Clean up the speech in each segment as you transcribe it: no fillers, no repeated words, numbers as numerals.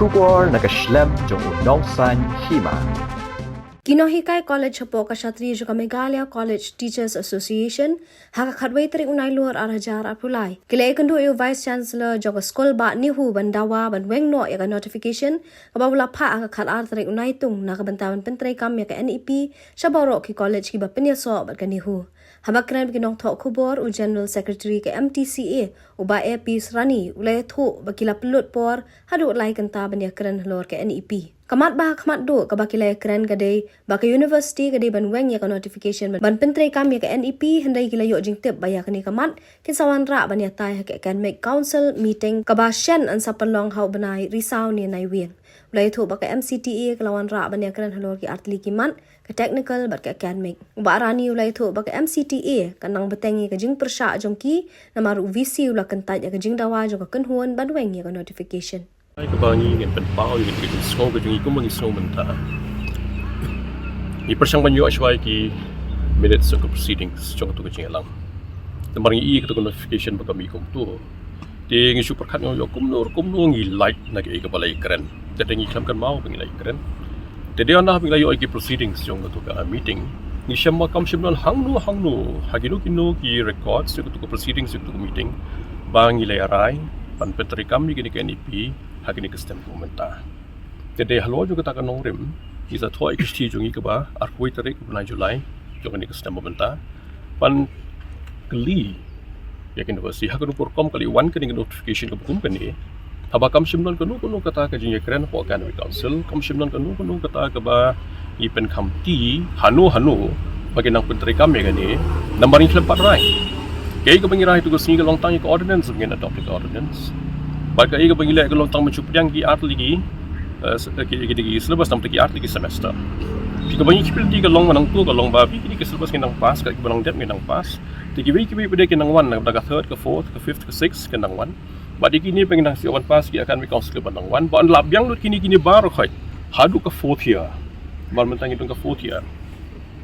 Kubor nakaslem jong unongsan Hima. Kinohikai College Hapo Kashatri Juga Meghalaya College Teachers Association haka khadway tari unay luar arhajar apulay. Kila ikandu iyo Vice Chancellor Joga School ba Nehu ban Dawa ban Weng no yaka notification kabawala pa haka khadar tari unay tung nakabantawan pentray kam yaka NEP shabaro ki college ki ba penyaso bat ka Nehu. Habakran bikinong Tok Kubor u General Secretary ke Mcta u ba Peace Rani ulay thu bakila pelut por hadu ulay kanta ban yakran Halor ke NEP. Kamat do kabakilay keren gade baka university gade ban Weng yaka notification ban pentray kam yaka NEP henday kila yo jing tip baya kani kamat kinsawan ra ban yatay haka academic council meeting kabasyan an sa panlong hau banay risaw ni nay wien ulay thu baka MCTA kalawan ra ban yakran Halor ki artli kimat ka technical bat ka academic ba rani ulay thu baka MCTA kanang batengi ka jing persya jongki namaru VC ula kantaj yaka jing dawa jong ka kenhuan ban Weng yaka notification. Kebangi dengan penpau dengan kita semua kejungi kumang semua Mcta. Ini persang banyak aswai ki minutes of proceedings jong tu kejungi alam. Tembarang i kita notification bagi kami kum tu. Dia ngisu perkat ngau kumnur ngi like nak i kebalai keren. Jadi ngi kelamkan mau pengi like keren. Jadi anda pengi like proceedings jong tu ka meeting. Ngi syamma kam syamlan hangnu haginu kinu ki records jong tu proceedings jong tu meeting. Bangi lai arai pan petri kami kini ke NEP hagini kestem Mcta. Jadi Halor juga tak akan nongrim. Isa thoi kisti jungi ke ba arpoi tarik bulan Julai jogani kestem Mcta. Pan keli yakin university hakan upur kom kali wan kini notification ke bukum kini. Haba kam simnon kanu kata ke jinge keren po academic council kam simnon kanu kata ke ba ipen kamti hanu bagi nang penteri kami kini nambarin kelempat rai. Kaya ke pengira itu ke singa long tang ke ordinance ngin adopted ordinance. Bagi ia bangilai kalau tang mencupiang ki art lagi, ki syllabus nam ki art lagi semester. Jika banyak kipil di kalong manang tu kalong babi kini ke syllabus kinang pas, ke banang dep kinang pas. Tiki bayi pada kinang one, nak third ke fourth ke fifth ke sixth kinang one. Badi kini penginang si one pas ki akan council ke banang one. Ban labyang lut kini baru kai. Hadu ke fourth year. Ban mentang itu ke fourth year.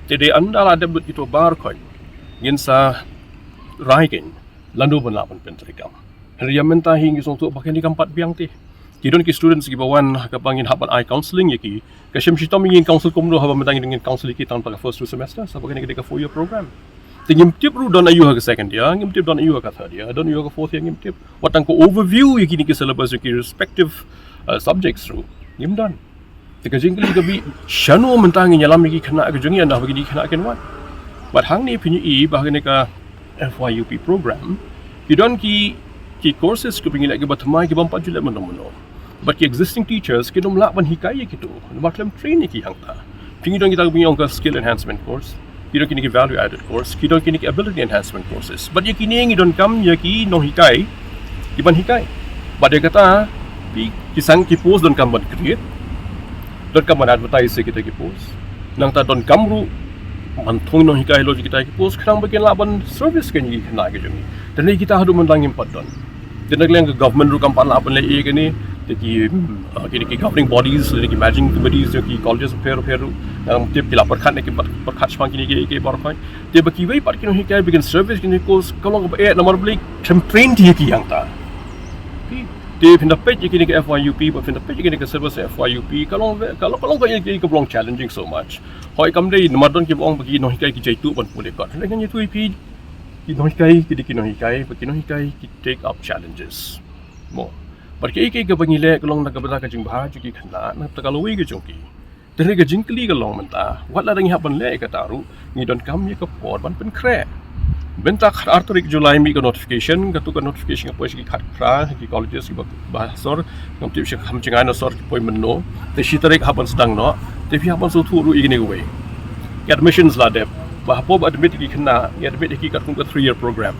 Jadi anda lah debut itu baru kai. Ngin sa raikin landu ban lapan pentrikam. Hari yang mentah hingga untuk pakai ni kampat biang teh. Kidon ki students ki bawan ka pangin haban I counselling yaki. Ka syem shitam ngin counsel kumdo haba mentang dengan counsel ki tahun pada first two semester sa pakai ni ka 4 year program. Tingim tip ru don ayu ha second year, ngim tip don ayu ka third year, don ayu ka fourth year ngim tip. Watang ko overview yaki ni ki syllabus ki respective subjects ru. Ngim don. Tika jingkli ka bi shanu mentang ngin yalam ki kena ka jungi anda bagi di kena ken wat. But hang ni pinyu I bahkan ka FYUP program. Kidon ki courses ko pingin lagi batmai ki bampat julat mano. But ki existing teachers ki dom lakban hikaya gitu. Maklam train ki hangta. Pingin dong kita pingin ka skill enhancement course. Kidon kini ki value added course. Kidon kini ki ability enhancement courses. But ki ngi don kam ki no hikai. Ki ban hikai. But dia kata ki sang ki post don kam ban create. Don kam ban advertise kita ki post. Nang ta don kam ru mantung no hikai lo kita ki post kang bagian laban service kan ki kena ke jumi. Dan kita hadu mendang impat don. Dan naglang government ru kampan lapan le e kini ki governing bodies ki managing committees ki colleges pair nang tip ki lapar khat ki perkhat spang kini ki bar khat te baki wei pat kini hikai begin service kini course kalong ba nomor blik train dia ki yang ta te pinda page kini ki FYUP but pinda page kini ki service FYUP kalong ba ki long challenging so much hoi kam dei nomor don ki bong bagi no hikai ki jaitu ban pole kat dengan itu ip Kinohikai ki take up challenges mo pergi ke bangile kalong nakabata ka jing bahaju ki khana na takaloi ke jongki dere ga jingkli kalong menta wala dang hapan le ka taru ni don kam ye ka por ban pen kre benta artorik Julai mi ka notification ka tu ka notification ka pois ki khat kra ki colleges ki bahasor ngam tip shik ham chingai no sor ki poi menno te shitarik hapan sedang no te fi hapan so thu ru igni we admissions la dep bahpo admit ki khana admit ki ka 3 year program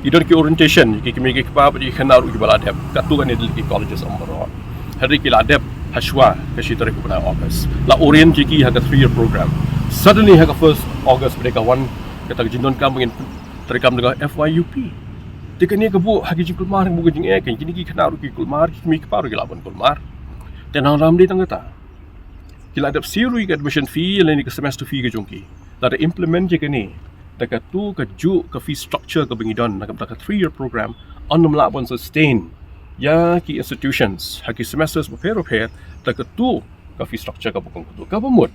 idon ki orientation ki kimi ki pa di khana ru ki baladep ka tu kan ki colleges amro hari ki ladep hashwa ka shitare ko na August la orient ki ha ka 3 year program suddenly ha ka first August mereka one kata jindon kam ngin terekam dengan FYUP tikani ka bu hagi jing kulmar bu jing kan kini ki khana ru ki kulmar ki kimi ki pa ru ki labon kulmar tenang ram di tangata ki ladep siru ki admission fee le ni ka semester fee ka jongki Tada implement je kini, taka tu ka ju ka fee structure ka bangidon, nak ka 3 year program, on melakon sustain Ya ki institutions, haki semesters repair, tak tu ka fee structure ka bukong tu. Ka bamut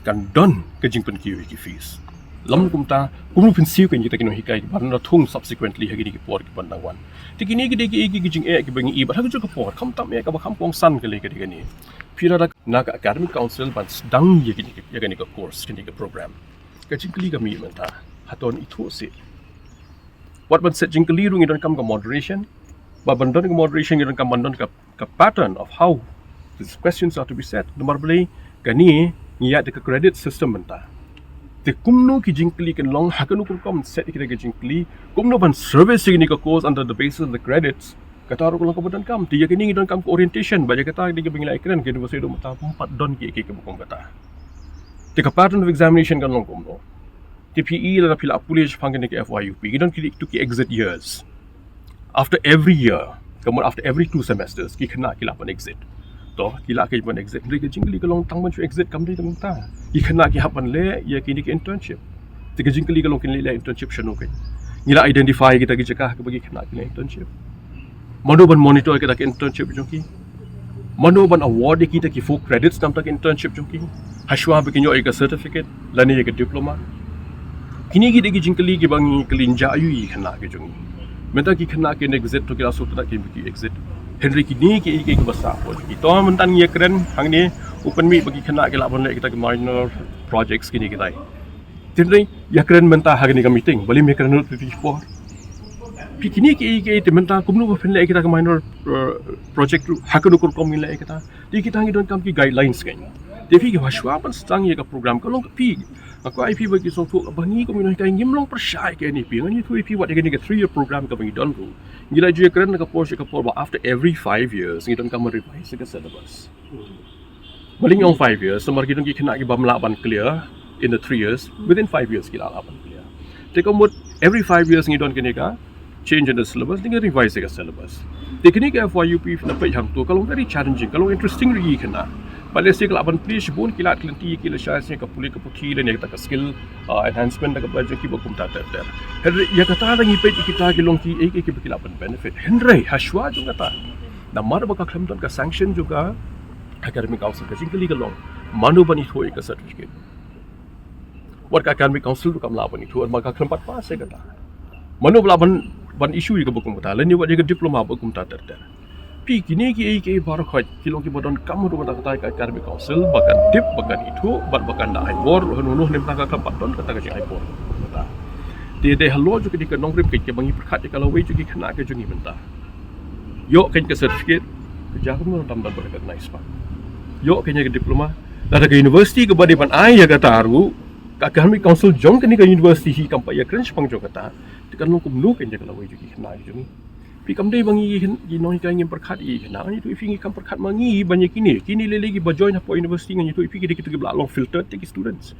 kan don ka jingpen ki fees. Lam kumta kumlu pensiu kan kita kino hikai ban na thung subsequently hagi ki por ki pandangwan. Tikini ki jing ki bangi i ba hagi ka por kam tam ka ba kam kong san ka le ka ni. Pira da na ka academic council ban dang ye ki ka course ki ka program. Ka jingkli ka mi menta haton itu si. What ban set jingkli rung idon kam ka moderation. But bandon ke moderation yang kam bandon ke pattern of how these questions are to be set. Nomor beli kani ngiat de ke credit system benta. Te kumno ki jingkli kan long hakanu kom set ki ke jingkli kumno ban service ni ka course under the basis of the credits. Kata ro ko badan kam dia kini don kam orientation ba kata dia ke bingla ikran ke university do mata 4 don ki bukom kata. Te ka pattern of examination kan long kumno. TPE la pila pulish pangin ke FYUP. Ki don ki to ki exit years. After every year, kemudian after every 2 semesters, kita kena kilapan exit. Toh, kila kilapan exit. Mereka jingkali kalau tang mancu exit kami dia minta. Kita kena kilapan le, ya kini ke internship. Tiga jingkali kalau kini le internship shanu kan. Nila identify kita cakap ke bagi kena kini internship. Mano ban monitor kita ke internship jongki. Mano ban award kita ki full credits nam tak internship jongki. Haswa bikin yo ke certificate, lani ke diploma. Kini kita jingkali ke bangi kelinja ayu kena ke jongki. Menta ki kena ke exit to kira sutra ki exit. Henry kini ki besar pun. Kita mentan ye keren hang ni open meet bagi kena ke laban kita ke minor projects kini kita. Henry ya keren menta hang ni ke meeting. Bali me keren tu for. Pi kini ki menta kumnu pen le kita ke minor project hakanu kur kom le kita. Di kita ngi don kam ki guidelines kan. Tapi ki waswa pan stang ye ka program ka long pi. Aku IP bagi satu bangi komunitas yang ngimlong percaya ke ni pi ngani tu IP buat dengan 3-year program ka bangi don tu gila je keren ka por after every 5 years ngi don ka revise ke syllabus baling yang 5 years semar kita ki kena ki bam laban clear in the 3 years within 5 years kita laban clear te komut every 5 years ngi don ke ni ka change in the syllabus dengan revise ke syllabus teknik FYUP na pa hang tu kalau very challenging kalau interesting ri kena Pada si kelaban please pun kilat kelenti kila syasnya ke pulih ke putih dan yang kita skill enhancement dan ke belajar ki bokum tata ter. Henry ya kata lagi pet kita kilong ki ki kilaban benefit. Henry haswa juga kata. Namar baka klemton ka sanction juga academic council ka jingkali galong. Manu bani thoi ka certificate. Wat ka academic council tu kam laban itu maka klempat pas saya kata. Manu laban ban issue ke bokum kata. Lain buat dia diploma bokum tata ter. Pi kini ki baru khoi kilong ki bodon kamu do kata ka academic council bahkan dip bahkan itu bahkan da ibor nunuh nem taka kampat don kata ka ibor kata de halor juga di kanong rip ke bangi perkat kalau we juga kena ke jungi menta yo kan ke certificate kerja kamu tam dan recognize pa yo kenya ke diploma da ke university ke bade ban ai ya kata aru ka academic council jong ke ni ke university kampai ya crunch pang jo kata kan lo kumnu kan kalau we juga kena jungi Pi kam dei bangi ginoi ka ngim perkat na ni tu ifingi kam perkat mangi banyak kini lagi ba join apa university ngani tu ifi kita gebla long filter take students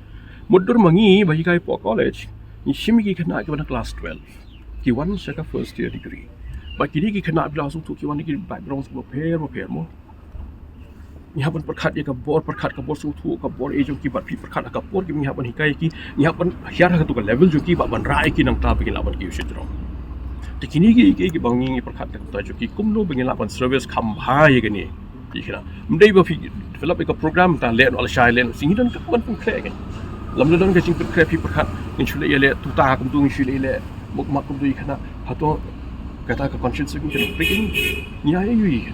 modur mangi bagi kai po college ni shimi ki kena ke class 12 ki wan shaka first year degree ba kini ki kena bila langsung tu ki wan ki background semua pair mo ni haban perkat ya ka bor su tu ka bor e jong ki ba pi perkat ka bor ki ni haban hikai ki ni haban hiar ka tu ka level jong ki ba ban rai ki nang ta begin laban ki usidro Tikini ki bangi perkat ta jo ki kumno bengin lapan service khambai ke ni dikira mdei ba fi develop ek program ta len al shai len sing don ka ban pun kre ke lam don ka jing kre fi perkat in chule ele tu ta kum tu chule ele mok mak kum tu ikana hato kata ka conscience ki ke breaking ni ai yu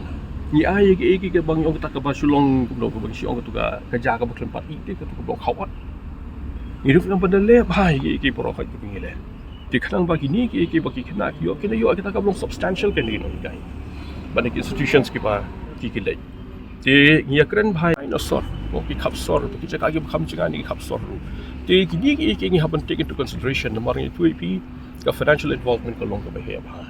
ni ai ke bangi ong ta ka ba sulong kum do ko bang si ong tu ka ja ka ba tempat ite ka tu ka blok khawat ni ru kan pada le bhai ki pro ka ki ngile di kanang bagi ni ki bagi kena ki yo kena yo kita ka belum substantial kan ni kai banyak institutions ki pa ki le ti ngia keren bhai no sort ki khap sor ki jaka ki kham chinga ni khap sor ti ki ni ki ngi happen take into consideration namar ni tu pi ka financial involvement ka long ka bahaya bha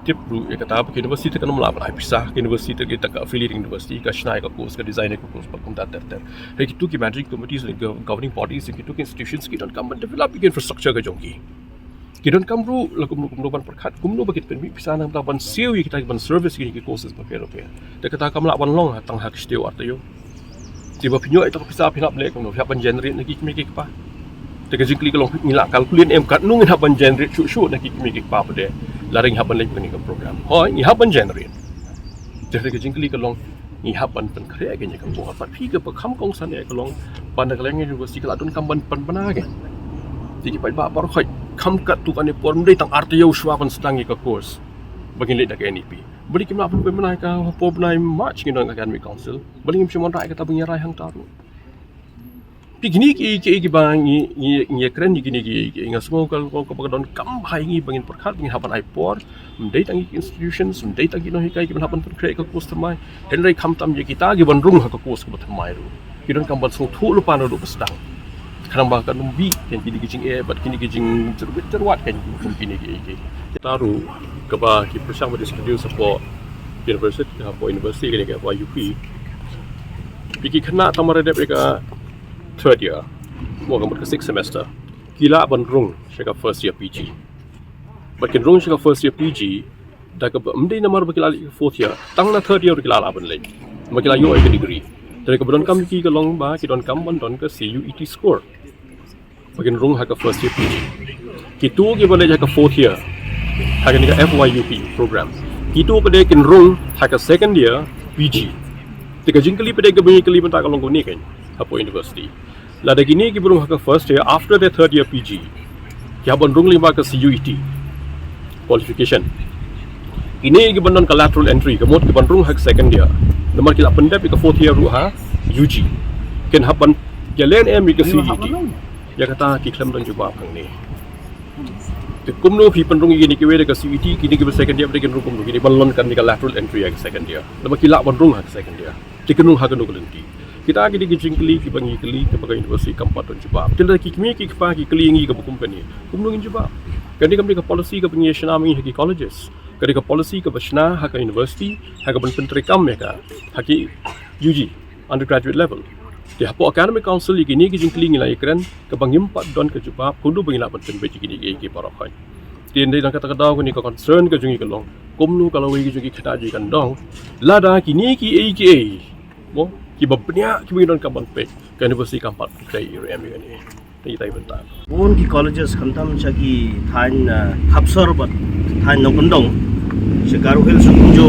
tip ru e kata apa university kan mula apa pisah university kita ka affiliating university ka shnai ka course ka design ka course pa kum ta ter he ki tu ki managing committees and governing bodies ki tu institutions ki don come develop infrastructure ka jongki ki don come ru la kum ban perkhat kum no bakit pen pisah nang ta ban seu kita ban service ki courses pa pero te kata kam la ban long tang hak steu atayo tiba pinyo ito pisah pinap le kum no ban generate na ki ki pa te ka jingkli ka long ngila kalkulin em kat nung ban generate chu na ki pa pa de laring hapan lagi ni program hoi ni hapan generate jadi ke jingkli kalong ni hapan pen kre ke ni kan bo apa pi ke pakam kong san e kalong pan ka leng university kala dun kam ban pan ke jadi pai ba par khoi kam kat tu kan ni por mdei tang artyo shwa kan sedangi ka course bagin le dak NEP beli kim nak perlu menai ka po benai march ni dong academic council beli kim cuma rai kata bunyi rai hang taru pi gini ki bang ni keren gini ki ngas semua kalau kau don kam hai ni bangin perkhat bangin hapan ai por mdei tang institutions mdei tang no hikai ki hapan per create ka course termai henry kam tam je kita gi ban rung ha ka course ka termai ru ki don kam ban so thu lu pan ru bestang kadang bahkan numbi yang kini kijing bat kini kijing terwat kan kini ki taru kaba ki persang di studio support university apa university ni ke apa UP piki kena tamara dep ka third year mo ka ke 6th semester kila ban rung shaka first year PG bakin rung shaka first year PG da ka mdei namar bakila 4th year tang na third year kila ban le makila yo ke degree dari ka don kam ki ka long ba ki don kam ban don ka CUET score bakin rung ha ka first year PG ki tu ki bale ja ka 4th year ha ka ni ka FYUP program ki tu pada kin rung ha ka second year PG tika jingkali pada ka bunyi kali benta ka long ni kan Hapo University. Lada gini ki burung haka first year after the third year PG. Ki habon rung lima ka CUET qualification. Ini ki bandon ka lateral entry kemot ki bandung hak second year. Nomor ki lapendap ka fourth year ru ha UG. Ken hapan jalen em ki CUET. Ya kata ki klem don juba phang ni. Ti kumno phi pandung gini ki wede ka CUET kini ki second year bre ken ru kumno kini balon kan ni ka lateral entry ka second year. Nomor ki la bandung hak second year. Ti kenung hak no kelenti. Kita lagi di jingkli ki bangi keli ke bagai universiti kampat don juba tenda ki kimi ki fa ki keli ngi ke company kumnung juba kadi kam ka policy ka bangi shanami ki colleges kadi ka policy ka bashna ha ka university ha ka ban pentri kam me ka ha ki UG undergraduate level di hapo academic council ki ni ki jingkli ngi lai kren ka bangim pat don ka juba kundu bangi la ban pen be ki ni ki parok khai tin dei kata kata ko ni ka concern ka jungi ka long kumnu kalau wi ki jungi khata ji kan dong lada ki ni ki AKA mo ki babnya ki bingin ka ban pe ka university kampat kai ram ni ni tai bentar on ki colleges khantam chagi than hapsor bat than no bundong shikaru hel sunjo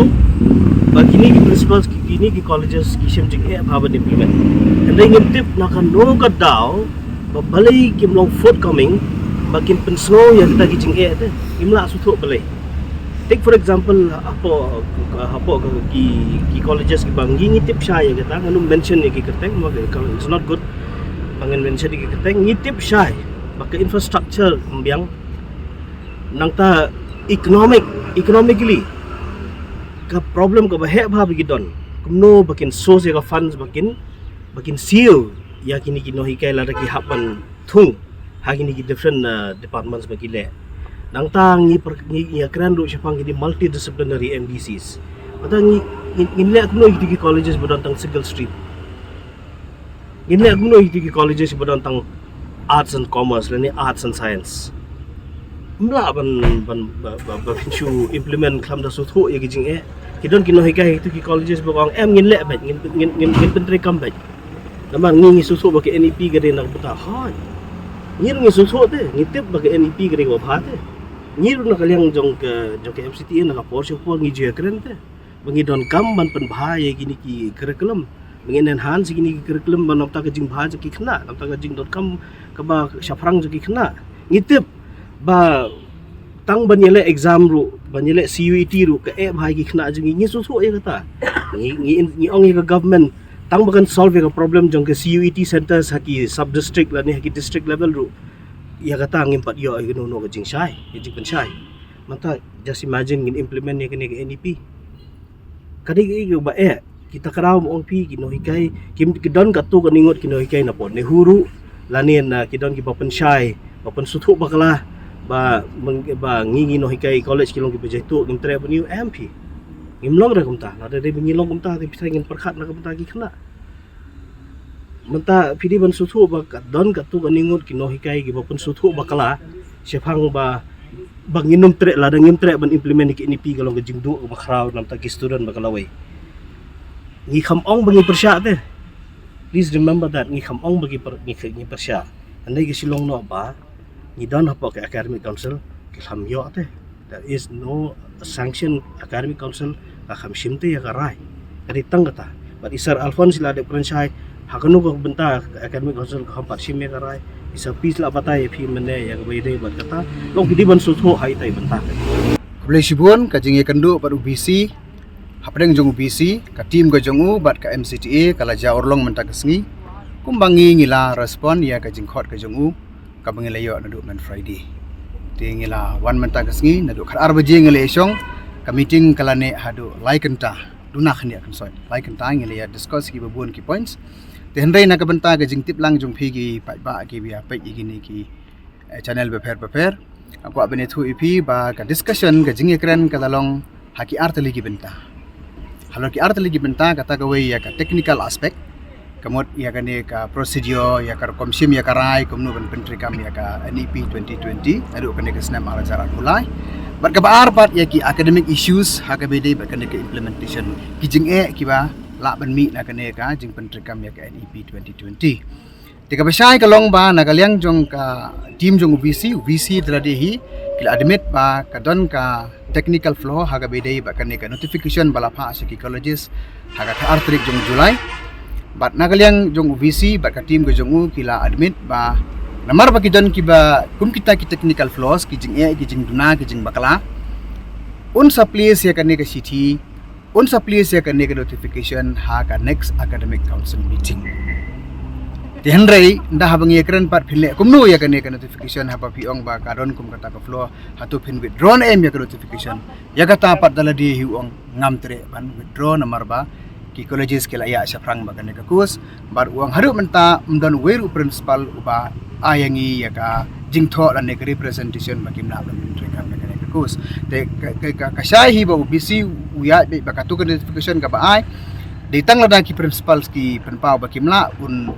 bagini ki principals kini ki colleges ki shem jing e bhaban implement and then tip na kan no ka daw balai kim long forthcoming bakin pensno ya kita ki jing e te imla su tho balai take for example apo ki colleges ki bangi ngitip shay kita nganu mention ni ki kerteng mo it's not good bangen mention ki kerteng ngitip shay baka infrastructure mbiang nangta economically ka problem ka bahe bha bi don kumno bakin source ka funds bakin seal ya kini ki no hikai la ki hapan thung ha kini ki different departments baki le nang tang ni akran ru syapang di multidisciplinary MDCs atang ni le kuno di colleges bodon tang single stream ni le kuno di colleges bodon tang arts and commerce le ni arts and science mla ban shu implement kham da so tho ye jing e kidon kino hikai tu ki colleges bogong em ngin le ba ngin pentri kam ba namang ngi su so ba ke NEP gade nak buta ha ni ngi su so te ngi tip ba ke NEP gade ko bha te ni ru na kalyang jong ke FCTA na ka por por ngi je kren te bangi don kam ban pen bha ye gini ki curriculum bangi enhance gini ki curriculum ban ta ka jing bha je ki khna ta ka jing .com ka ba shafrang je ki khna ngitip ba tang ban yele exam ru ban yele CUET ru ka e bha ki khna jing ngi su ye kata ngi ong ka government tang bakan solve ka problem jong ke CUET centers haki sub district la ni haki district level ru ya kata ngim pat yo ay no ka jing shai jing pen shai manta just imagine ngin implement ni kini ke NEP kadi ki ba kita karaw mo ong pi kino hikai kim kidon ka tu ka ningot kino hikai na po Nehu ru lanin na kidon ki bapen shai bapen suthu bakala ba ngi no hikai college kilong ki bejaitu ngim tre new MP ngimlong ra kumta la de ngilong kumta ti pisai ngin perkhat na kumta ki khna menta pidi ban suthu ba don ka tu kaningot kino hikai gi bapun suthu bakala sephang ba banginum tre la dangim tre ban implement ki NEP galong jing du ba khrau nam ta ki student bakala wei ngi kham ong bangi persya te please remember that ngi kham ong bagi ngi persya andai gi silong no ba ngi don hapo ke academic council ki kham yo te There is no sanction academic council akam shimte ya karai. Kadi tanggata. But isar Alphonse la de prenshai hakanu ko benta academic council ka par shim ya karai. Isa peace la batai phi mane ya wede bat kata. Long kidi ban su tho hai tai benta. Boleh sibun kajing kendu pada UBC, hapdeng jong UBC, ka team ka jongu bat ka MCTA kala ja orlong mentak kesngi, kumbangi ngila respon ya kajing khot ka jongu, ka bangila yo nadu man Friday. Ti ngila wan mentak kesngi nadu khar arbaje ngile esong, ka meeting kala ne hadu like enta, dunah ni akan soy. Like enta ngile ya discuss ki babun ki points. Ti hendai nak benta kajing tip lang jong phi ki ba ki biya pa igini ki channel beper. Aku abene thu ipi ba ka discussion ka jingi kren ka dalong haki artali ki benta. Halor ki artali ki benta kata gawe ya ka technical aspect. Kamot ya ka ne ka procedure ya ka komsim ya ka rai komnu ban pentri kam ya ka NEP 2020 adu ka ne ka snam ala jarak mulai. Bar ka baar pat ya ki academic issues ha ka bede ba ka ne ka implementation ki jing ki ba la ban mi na ka ne ka jing pentri kam ya ka NEP 2020. Tika besai kalong ba nagaliang jong ka team jong UBC tadi kila admit ba kadon ka technical flow haga bedai ba kane ka notification bala pha sa ki colleges haga ka artrik jong July but nagaliang jong UBC ba ka team ko jong kila admit ba namar ba kidon ki ba kum kita ki technical flows ki jing ki jing duna ki jing bakala unsa place ya kane ka city unsa place ya kane ka notification haga next academic council meeting. Di hendrai ndah habang ye keren pat phile kumnu ya kane ka notification haba piong ba karon kum kata ka flow hatu phin withdraw ya ka notification ya kata pat dala di hiong ngam tre ban withdraw namar ba ki colleges ke la ya syafrang ba kane ka kus bar uang haru menta mdon weru principal uba ayangi ya ka jingtho la ne representation ba kimna ban tre ka kane ka kus te ka syai hi ba UBC uya ba ka tu notification ka ba ai ditang lada ki principals ki penpau ba kimla un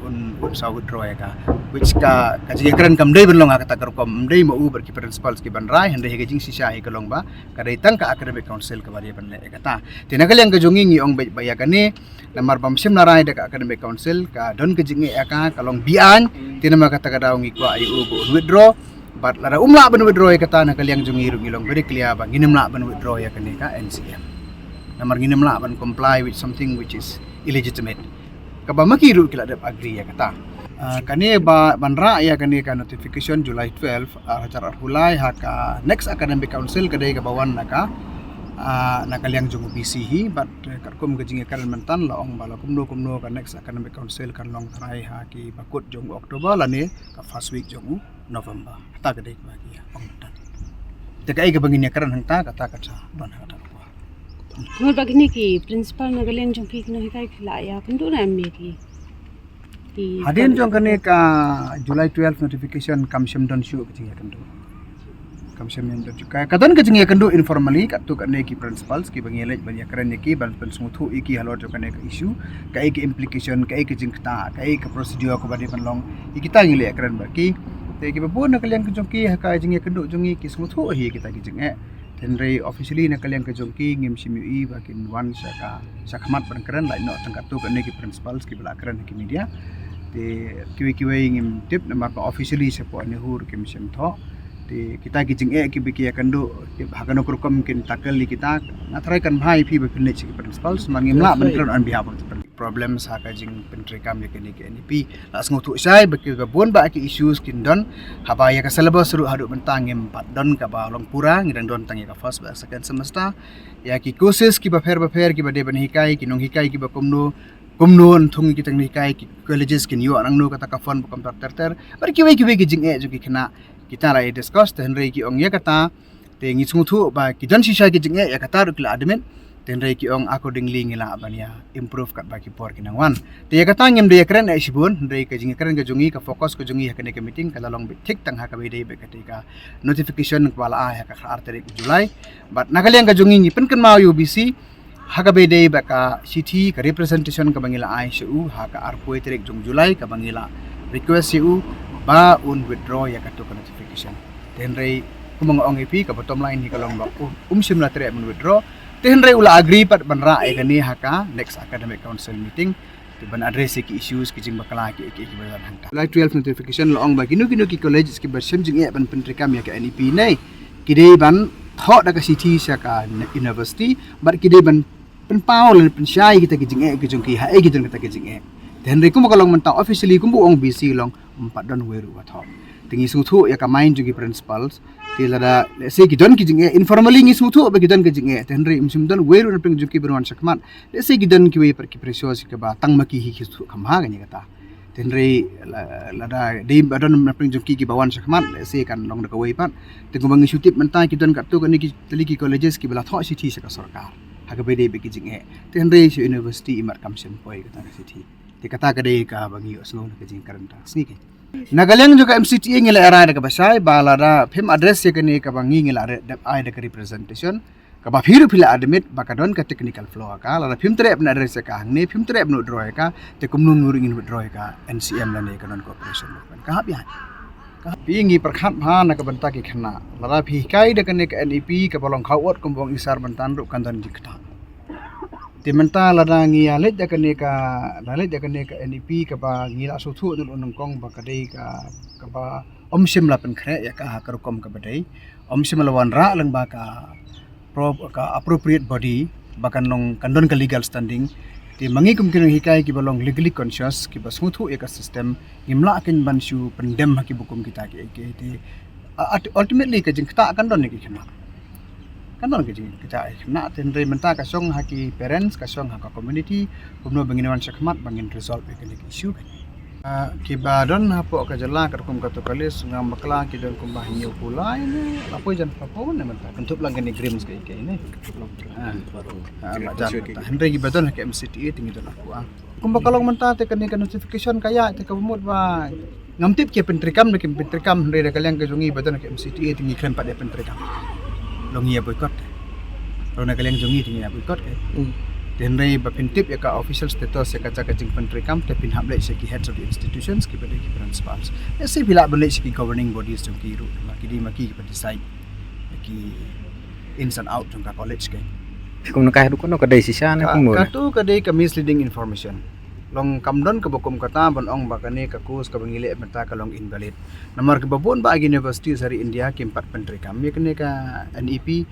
sa withdraw ya ka which ka jige keren kam dei benlong kata kerkom dei mau ber ki principals ki banrai hande he jing sisa hi kalong ba ka ditang ka academic council ka bari ban le kata tinagal yang ka jongi ngi ong ba ya kane namar bam sim narai de ka academic council ka don ka jingi ka kalong bian tinama kata ka daw ngi kwa iu go withdraw but lara umla ban withdraw ya kata nakal yang jongi ru ngilong very clear ba nginimla ban withdraw ya kane ka NCM namar nginem la ban comply with something which is illegitimate kaba makiru kila dap agree ya kata kane ba banra ya kane ka notification July 12 acara hulai haka next academic council kadai ka bawan naka nakaliang jong UBC hi but karkum gajing karan mentan la ong bala kumno ka next academic council kan long trai ha ki bakut jong Oktober la ne ka first week jong November ta kadai ba ki ong tan tekai ka bangin karan hangta kata ban kata Ngur bagini ki principal nagaliang jong ki no hikai khila ya kundu na me ki hadin jong kane ka July 12 notification kamsem don show ki ya kandu kamsem don ka kadon ka jinga kandu informally ka tu kane ki principals ki bangilaj banya karen ki ban sungthu iki halor jo kane ka issue ka ki implication ka jingta ka procedure ko badi panlong ikita ngile karen ba ki te ki babon nagaliang jong ki ka jinga kandu jongi ki sungthu hi kita ki jinga Tenrei officially na kaliang kajongki ngim simui bakin wan sa khamat ban keren lai no tangkat tu kan ki principals ki bala keren ki media te kiwi ngim tip namar pa officially sa po Nehu kim sim tho te kita ki jing ki biki kandu tip hakano kurkom kin takal li kita natrai kan bhai phi ba pinne ki principals man ngim la ban keren on behalf of the problems ha ka jing pentri kam ya kini ki NEP la sngu tu sai ba ki bon ba ki issues kin don haba ya ka syllabus ru hadu bentang ngim pat don ka ba long pura ngidang don tang ya ka first ba second semester ya ki courses ki ba fair ki ba de ban hikai ki nong hikai ki ba komno thung ki tang hikai ki colleges kin yo anang no kata ka fon ba computer ter bar ki jing jo ki kena kita rai discuss tenrei ki ong ya kata te ngi sungthu ba ki jan sisa ki jing ya kata ru kila admin tenrei ki ong accordingly ngila ban ya improve kat ba ki por kinang wan te ya kata ngem de kren ai sibun rei ka jing kren ka jongi ka focus ko jongi hakane ka meeting ka lalong thik tang ha ka be dei be ka notification kala ha ka arterik July but nakaliang ka jongi ni pen kan mau UBC ha ka be dei ba ka city ka representation ka bangila ai su ha ka arpoi tarik jong July ka bangila request su ba un withdraw ya ka to notification tenrei kumang ong ipi ka bottom line hi kalong ba simla tre mun withdraw tenrei ula agree pat banra ai kani haka next academic council meeting ti ban address ki issues ki jing bakala ki balan hangta July 12 notification lo ong ba kinu ki colleges ki basem jing ban pentrikam ya ka NEP nei ki dei ban thought dak city syaka university but kide ban penpau lan pensyai kita kijing ke jongki ha kita kita kijing then re kum kalong mentang officially kum ong BC long 4 don weru wa thought tingi suthu ya ka main jugi principals tilada let's say kidon kijing informally ngi suthu ba kidon kijing then re imsim don weru na ping juki berwan sakmat let's say kidon ki we per ki precious ke ba tang maki hi suthu khamha gani kata then re lada di badon na ping juki ki bawan sakmat let's say kan long da ka we pat tingu bangi sutip mentai kidon kat tu kan ki teliki colleges ki bala thought city saka sarkar haga bede be kijing then re university imar kamsen poi kata city ti kata kadai ka bangi osno na kijing karanta sniki Nagaleng juga MCTA ngila era da kabasai balada phim address ye kani ka bangi ngila ai da representation ka ba phiru phila admit bakadon ka technical flow ka la phim tre apna address ka hangne phim tre apno draw ka te kumnung nguring in draw ka NCM la ne kanon corporation ka hab ya ka pingi perkhat bha na ka banta ki khna la phi kai da kani ka NEP ka bolong khawot kumbong isar bantan ru kandan dikta Timenta lada ngi alet jakane ka NEP ka ba ngi la suthu nul onong kong ba kadai ka ba omsim la pen khre ya ka karukom ka badai omsim la wan ra lang ba ka appropriate body ba kanong kandon ka legal standing ti mangi kum kinong hikai ki balong legally conscious ki ba suthu eka system ngimla ken bansu pendem ha ki bukum kita ki ti ultimately ka jing ta kandon ni ki khna Kanon ke kita nak tendre menta kasong haki parents kasong haka community kumno banginawan sakmat bangin resolve ke issue ki badon hapo ka jala karkum ka to kalis ngam bakla ki don kumbah nyu pula ini apo jan papo ne menta kentup lang gani grims ke ini hendre ki badon ke MCTA tingi don aku kumbah kalong menta te kani ka notification kaya te ka bumut ba ngamtip ke pentrikam ne ke pentrikam hendre kalyang ke jongi badon ke MCTA tingi klem pada pentrikam Longia boycott. Rona kalian jongi tinggal boycott ke. Dan rai bapintip ya ka official status ya kaca kacing pentrikam tapi hablai seki heads of the institutions ki pada ki principals. Ya se bila boleh seki governing bodies jong ki ru maki ki decide ki ins and out jong ka college ke. Kung nakahid ko no kadai sisa na kung mo. Katu kadai ka misleading information. Long kamdon ka bokom kata bonong bakane ka kus ka bangile menta ka long invalid namar ke babon ba university sari India ki 4 pentrikam ye kene ka NEP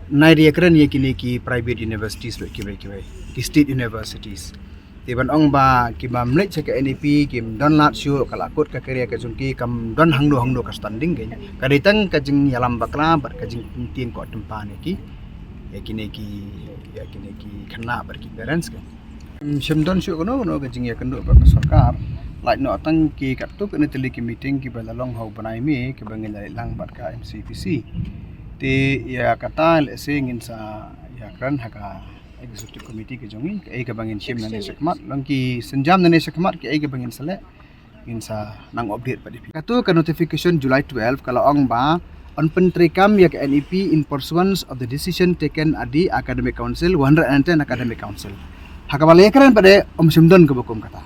nai dia keren ye kini ki private universities lo ki state universities ti bonong ba ki ba mlet ka NEP ki don lat syu kala kot ka kerja ka jungki kam don hangdo ka standing ke ka ditang ka jing yalam bakla bar ka jing tin ko tempa ne ki ye kini ki khana bar ki parents ka Shemdon syuk kono ke jing ya kenduk ba sarkar like no tang ki kat tu kena teli ki meeting ki balalong hau banai mi ki bangil lang bat ka MCPC ti ya kata le singin sa ya kran haka executive committee ke jongi ke ka bangin shim nane sakmat lang ki senjam nane sakmat ki ka bangin sele insa nang update pada katu ka notification July 12 kalau ong ba on pentrikam ya ke NEP in pursuance of the decision taken at the academic council 110 academic council Hakabalik keren pada Om Simdon ke bukum kata.